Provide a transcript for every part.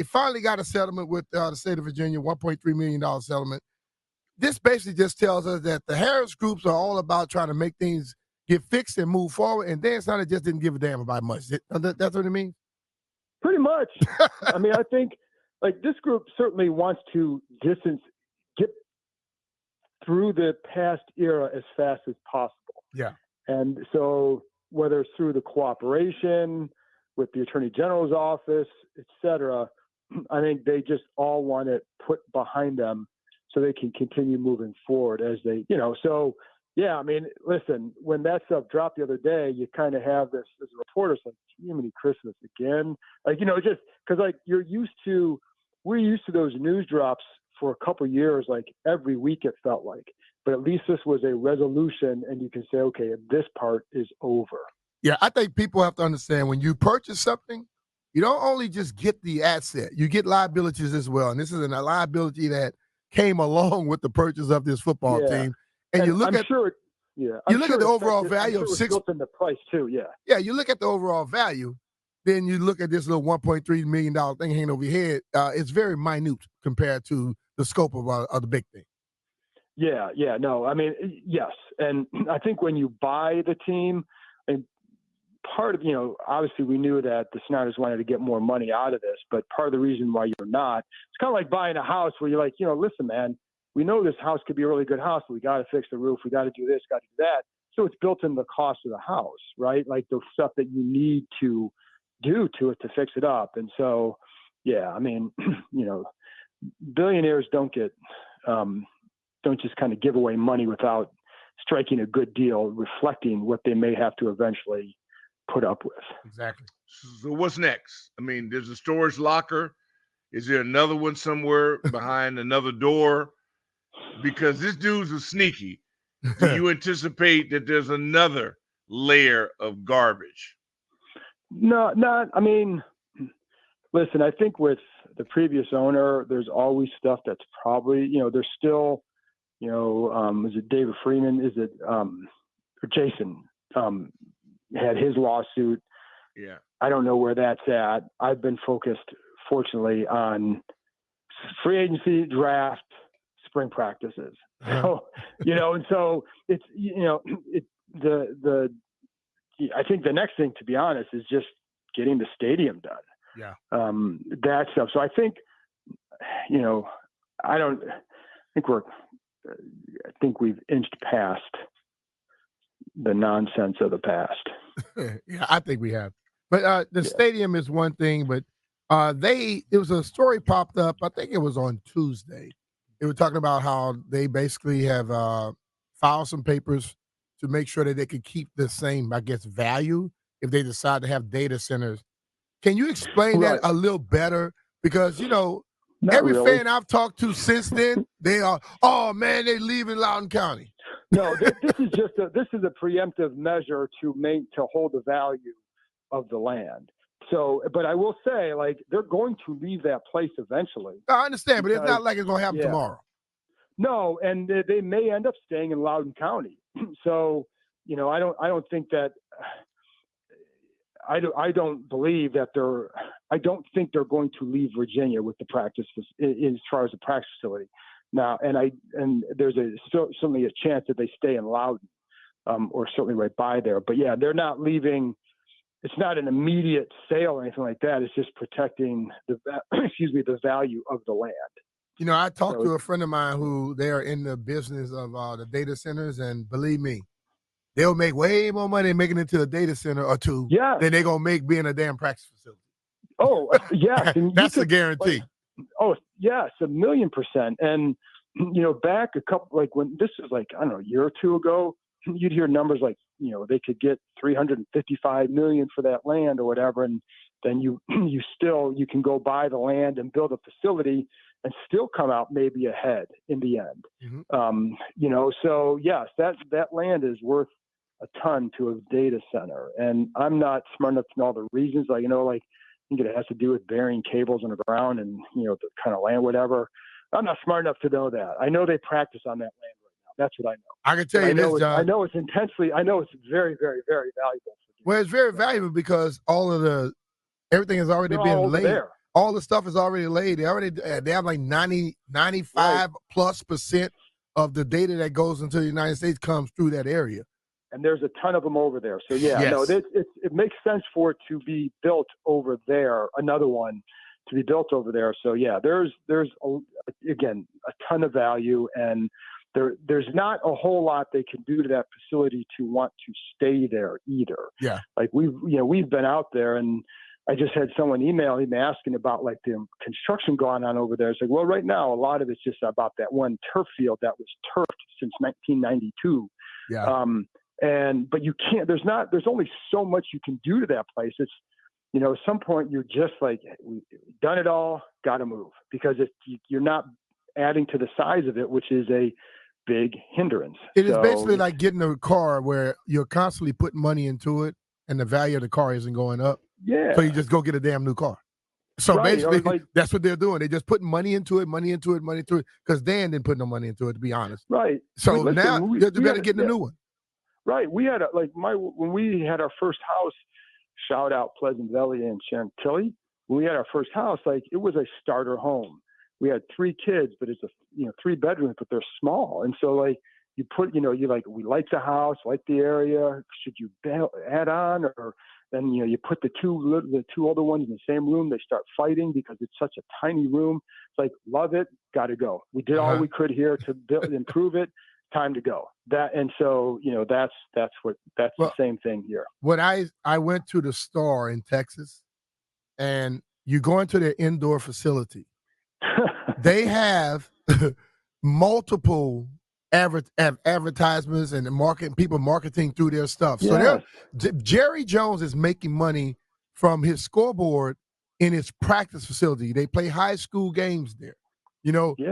It finally got a settlement with the state of Virginia, $1.3 million settlement. This basically just tells us that the Harris groups are all about trying to make things get fixed and move forward, and Dan Snyder just didn't give a damn about much. That's what it means? Pretty much. I mean, I think like this group certainly wants to get through the past era as fast as possible. Yeah. And so whether it's through the cooperation with the Attorney General's office, et cetera, I think they just all want it put behind them so they can continue moving forward as they, so yeah, I mean, listen, when that stuff dropped the other day, you kind of have this as a reporter, it's like, Jiminy Christmas again. Like, just because like we're used to those news drops for a couple of years, like every week it felt like, but at least this was a resolution and you can say, okay, this part is over. Yeah, I think people have to understand when you purchase something, you don't only just get the asset, you get liabilities as well. And this is a liability that came along with the purchase of this football team. And you look at the overall value of built in the price too. Yeah. Yeah. You look at the overall value, then you look at this little $1.3 million thing hanging over your head. It's very minute compared to the scope of the big thing. Yeah. Yeah. No, I mean, yes. And I think when you buy the team, and part of, obviously we knew that the Snyders wanted to get more money out of this, but part of the reason why you're not, it's kind of like buying a house where you're like, listen, man, we know this house could be a really good house, but we got to fix the roof. We got to do this, got to do that. So it's built in the cost of the house, right? Like the stuff that you need to do to it to fix it up. And so, yeah, I mean, billionaires don't just kind of give away money without striking a good deal, reflecting what they may have to eventually put up with. Exactly. So what's next? I mean, there's a storage locker. Is there another one somewhere behind another door? Because this dude's a sneaky. Do you anticipate that there's another layer of garbage? No, not. I mean, listen, I think with the previous owner, there's always stuff that's probably, there's still, is it David Freeman? Is it or Jason had his lawsuit? Yeah. I don't know where that's at. I've been focused, fortunately, on free agency, draft, spring practices. So, and so it's, I think the next thing, to be honest, is just getting the stadium done. Yeah. That stuff. So I think, I think we've inched past the nonsense of the past. Yeah, I think we have. But the stadium is one thing, but it was a story popped up, I think it was on Tuesday. They were talking about how they basically have filed some papers to make sure that they could keep the same, I guess, value if they decide to have data centers. Can you explain that a little better? Because, every fan I've talked to since then, they are, oh, man, they're leaving Loudoun County. No, this is just a preemptive measure to hold the value of the land. So, but I will say, like, they're going to leave that place eventually. I understand, but it's not like it's going to happen tomorrow. No, and they may end up staying in Loudoun County. So, I don't think that. I don't believe that I don't think they're going to leave Virginia with the practice as far as the practice facility. Now, and there's certainly a chance that they stay in Loudoun, or certainly right by there. But yeah, they're not leaving. It's not an immediate sale or anything like that. It's just protecting the value of the land. I talked to a friend of mine who they are in the business of the data centers, and believe me, they'll make way more money making it to a data center or two than they're gonna make being a damn practice facility. Oh, yes, and that's a guarantee. Yes, 1,000,000%. And back when this was a year or two ago, you'd hear numbers like they could get $355 million for that land or whatever, and then you can go buy the land and build a facility and still come out maybe ahead in the end. Mm-hmm. So yes, that land is worth a ton to a data center, and I'm not smart enough to know all the reasons. I think it has to do with burying cables in the ground and the kind of land, whatever. I'm not smart enough to know that. I know they practice on that land right now. That's what I know. I can tell you this, John. I know it's very, very, very valuable. Well, it's very valuable because everything has already been laid. all the stuff is already laid. They have like 95+% of the data that goes into the United States comes through that area. And there's a ton of them over there. So it makes sense for it to be built over there. Another one to be built over there. So there's again a ton of value, and there's not a whole lot they can do to that facility to want to stay there either. Yeah, like we've been out there, and I just had someone email me asking about like the construction going on over there. It's like, well, right now a lot of it's just about that one turf field that was turfed since 1992. Yeah. But you can't. There's only so much you can do to that place. It's, at some point you're just like, we've done it all, got to move, because you're not adding to the size of it, which is a big hindrance. It is basically like getting a car where you're constantly putting money into it, and the value of the car isn't going up. Yeah. So you just go get a damn new car. So basically, that's what they're doing. They're just putting money into it, because Dan didn't put no money into it, to be honest. Right. So now you better get a new one. Right. We had when we had our first house, shout out Pleasant Valley and Chantilly. When we had our first house, like, it was a starter home. We had 3 kids, but it's 3 bedrooms, but they're small. And so like you put, we like the house, like the area. Should you add on, or then, you put the two older ones in the same room, they start fighting because it's such a tiny room. It's like, love it, got to go. We did all we could here to improve it. Time to go. That's the same thing here. When I went to the store in Texas, and you go into their indoor facility, they have multiple advertisements and people marketing through their stuff. So Jerry Jones is making money from his scoreboard in his practice facility. They play high school games there.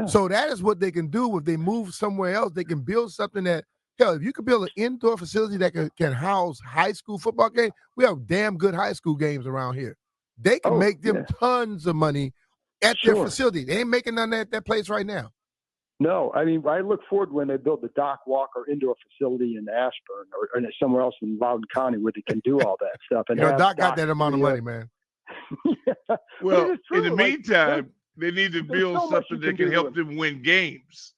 So that is what they can do. If they move somewhere else, they can build something that, hell, if you could build an indoor facility that can house high school football games, we have damn good high school games around here. They can make them tons of money at their facility. They ain't making none at that place right now. No, I mean, I look forward when they build the Doc Walker indoor facility in Ashburn or somewhere else in Loudoun County where they can do all that stuff. And Doc got that amount of money, man. Well, in the meantime, they need to build something that can help them win games.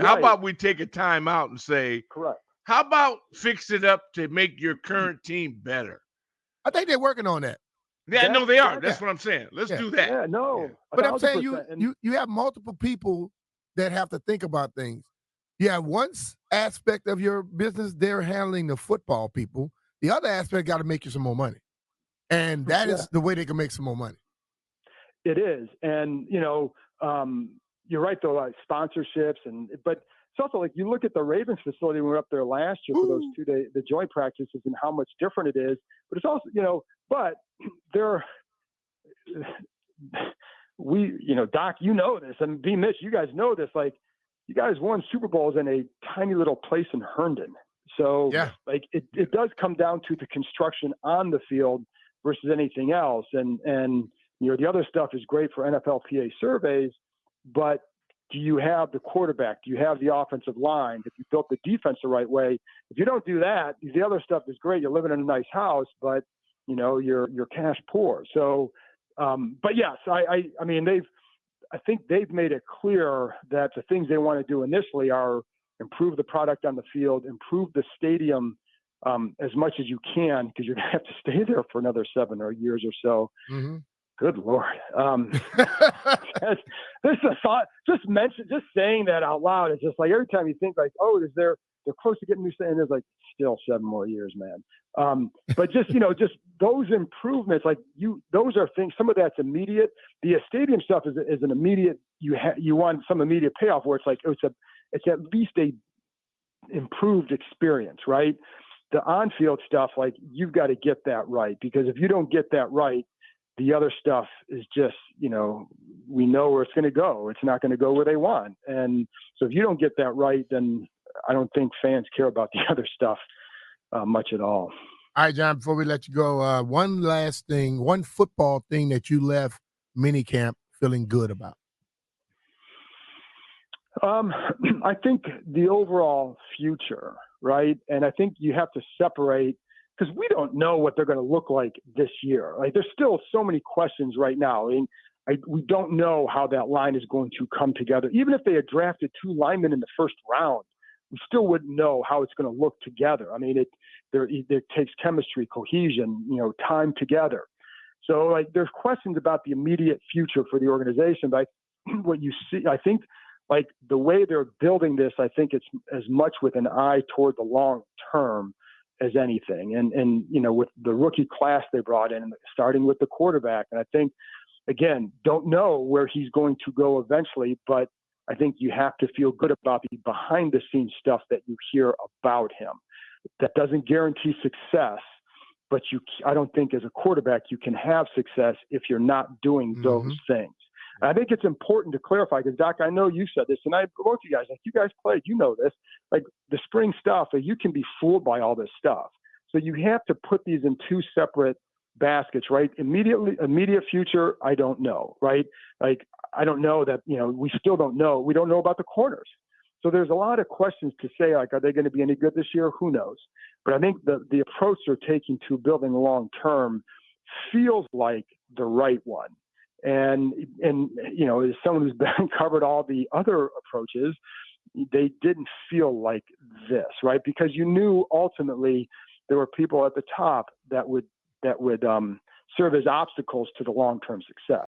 How about we take a time out and say, correct. How about fix it up to make your current team better? I think they're working on that. Yeah, no, they are. That's what I'm saying. Let's do that. Yeah, no. Yeah. But I'm saying you have multiple people that have to think about things. You have one aspect of your business, they're handling the football people. The other aspect got to make you some more money. And that is the way they can make some more money. It is. And, you're right, though, like sponsorships. But it's also like you look at the Ravens facility when we were up there last year for those 2 days, the joint practices, and how much different it is. But it's also, but there, Doc, this, and BMitch, you guys know this. Like, you guys won Super Bowls in a tiny little place in Herndon. So, like, it does come down to the construction on the field versus anything else. And the other stuff is great for NFLPA surveys, but do you have the quarterback? Do you have the offensive line? If you built the defense the right way, if you don't do that, the other stuff is great. You're living in a nice house, but you're cash poor. So, but yes, I mean, I think they've made it clear that the things they want to do initially are improve the product on the field, improve the stadium as much as you can, because you're going to have to stay there for another 7 years or so. Mm-hmm. Good Lord. This is a thought, just saying that out loud. It's just like every time you think like, they're close to getting new stadium, there's like still 7 more years, man. But just those improvements, like those are things, some of that's immediate. The stadium stuff is an immediate, you want some immediate payoff where it's like, it's at least a improved experience, right? The on-field stuff, like you've got to get that right, because if you don't get that right, the other stuff is just, we know where it's going to go. It's not going to go where they want. And so if you don't get that right, then I don't think fans care about the other stuff much at all. All right, John, before we let you go, one last thing, one football thing that you left minicamp feeling good about. I think the overall future, right? And I think you have to separate because we don't know what they're going to look like this year. Like, there's still so many questions right now. I mean, we don't know how that line is going to come together. Even if they had drafted 2 linemen in the first round, we still wouldn't know how it's going to look together. I mean, it takes chemistry, cohesion, time together. So, like, there's questions about the immediate future for the organization. But what you see, I think, like, the way they're building this, I think it's as much with an eye toward the long term as anything. And with the rookie class they brought in, starting with the quarterback, and I think, again, don't know where he's going to go eventually, but I think you have to feel good about the behind-the-scenes stuff that you hear about him. That doesn't guarantee success, but I don't think as a quarterback you can have success if you're not doing those things. And I think it's important to clarify, because, Doc, I know you said this, and both you guys, like, you guys played, this, like, the spring stuff, you can be fooled by all this stuff. So you have to put these in 2 separate baskets, right? Immediate future, I don't know, right? Like, I don't know that, we still don't know. We don't know about the corners. So there's a lot of questions to say, like, are they going to be any good this year? Who knows? But I think the approach they're taking to building long term feels like the right one. And as someone who's been covered all the other approaches, they didn't feel like this, right? Because you knew ultimately there were people at the top that would serve as obstacles to the long-term success.